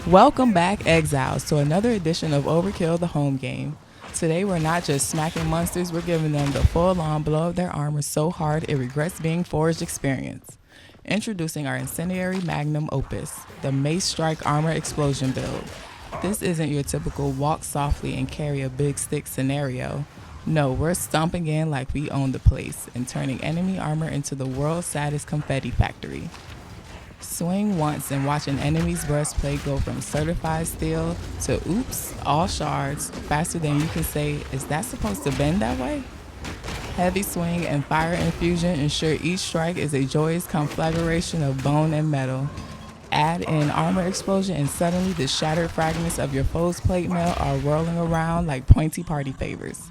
Welcome back, Exiles, to another edition of Overkill, the home game. Today we're not just smacking monsters, we're giving them the full-on blow of their armor so hard it regrets being forged experience. Introducing our incendiary magnum opus, the Mace Strike Armor Explosion build. This isn't your typical walk softly and carry a big stick scenario. No, we're stomping in like we own the place and turning enemy armor into the world's saddest confetti factory. Swing once and watch an enemy's breastplate go from certified steel to oops, all shards, faster than you can say, is that supposed to bend that way? Heavy swing and fire infusion ensure each strike is a joyous conflagration of bone and metal. Add in armor explosion and suddenly the shattered fragments of your foe's plate mail are whirling around like pointy party favors.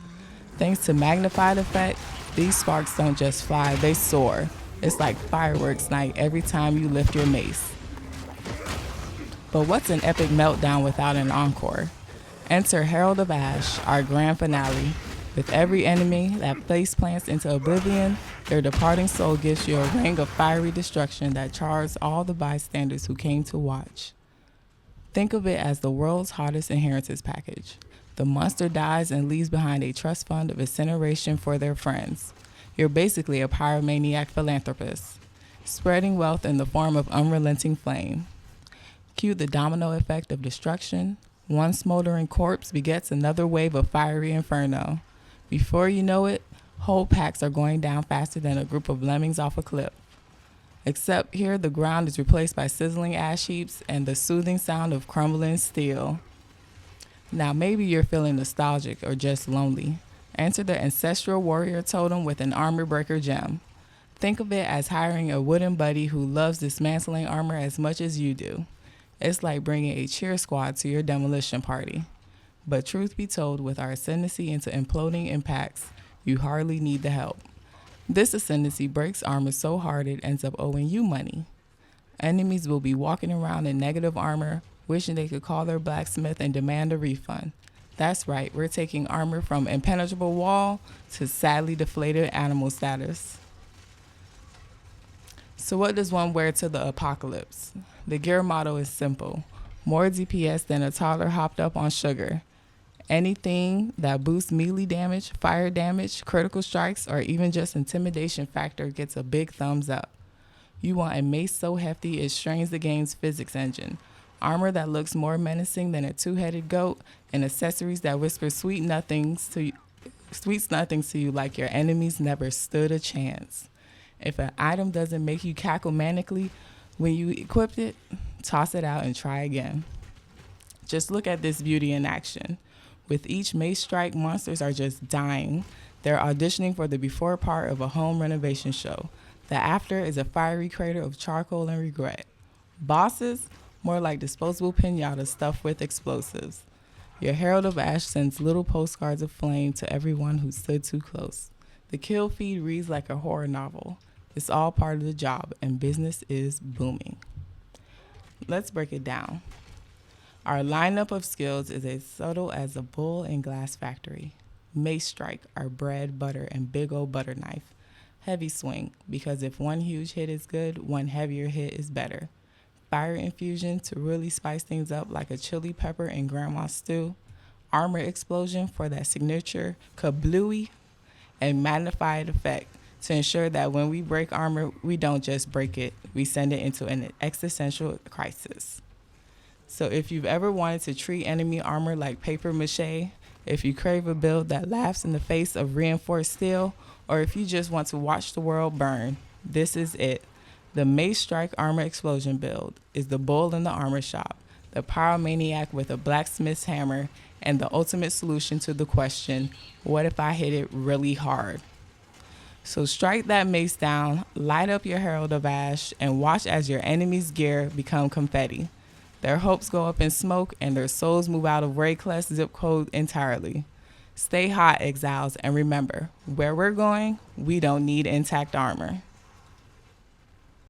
Thanks to Magnified Effect, these sparks don't just fly, they soar. It's like fireworks night every time you lift your mace. But what's an epic meltdown without an encore? Enter Herald of Ash, our grand finale. With every enemy that face plants into oblivion, their departing soul gives you a ring of fiery destruction that chars all the bystanders who came to watch. Think of it as the world's hottest inheritance package. The monster dies and leaves behind a trust fund of incineration for their friends. You're basically a pyromaniac philanthropist, spreading wealth in the form of unrelenting flame. Cue the domino effect of destruction. One smoldering corpse begets another wave of fiery inferno. Before you know it, whole packs are going down faster than a group of lemmings off a cliff. Except here, the ground is replaced by sizzling ash heaps and the soothing sound of crumbling steel. Now maybe you're feeling nostalgic or just lonely. Enter the Ancestral Warrior Totem with an Armor Breaker gem. Think of it as hiring a wooden buddy who loves dismantling armor as much as you do. It's like bringing a cheer squad to your demolition party. But truth be told, with our ascendancy into Imploding Impacts, you hardly need the help. This ascendancy breaks armor so hard it ends up owing you money. Enemies will be walking around in negative armor, wishing they could call their blacksmith and demand a refund. That's right, we're taking armor from impenetrable wall to sadly deflated animal status. So what does one wear to the apocalypse? The gear motto is simple: more DPS than a toddler hopped up on sugar. Anything that boosts melee damage, fire damage, critical strikes, or even just intimidation factor gets a big thumbs up. You want a mace so hefty it strains the game's physics engine. Armor that looks more menacing than a two-headed goat, and accessories that whisper sweet nothings to you like your enemies never stood a chance. If an item doesn't make you cackle manically when you equipped it, toss it out and try again. Just look at this beauty in action. With each Mace Strike, monsters are just dying. They're auditioning for the before part of a home renovation show. The after is a fiery crater of charcoal and regret. Bosses? More like disposable piñatas stuffed with explosives. Your Herald of Ash sends little postcards of flame to everyone who stood too close. The kill feed reads like a horror novel. It's all part of the job, and business is booming. Let's break it down. Our lineup of skills is as subtle as a bull in glass factory. Mace Strike, our bread, butter, and big old butter knife. Heavy swing, because if one huge hit is good, one heavier hit is better. Fire infusion to really spice things up like a chili pepper in grandma's stew. Armor explosion for that signature kablooey. And magnified effect to ensure that when we break armor, we don't just break it, we send it into an existential crisis. So if you've ever wanted to treat enemy armor like paper mache, if you crave a build that laughs in the face of reinforced steel, or if you just want to watch the world burn, this is it. The Mace Strike Armor Explosion build is the bull in the armor shop, the pyromaniac with a blacksmith's hammer, and the ultimate solution to the question, what if I hit it really hard? So strike that mace down, light up your Herald of Ash, and watch as your enemy's gear become confetti. Their hopes go up in smoke, and their souls move out of Rayclest zip code entirely. Stay hot, Exiles, and remember, where we're going, we don't need intact armor.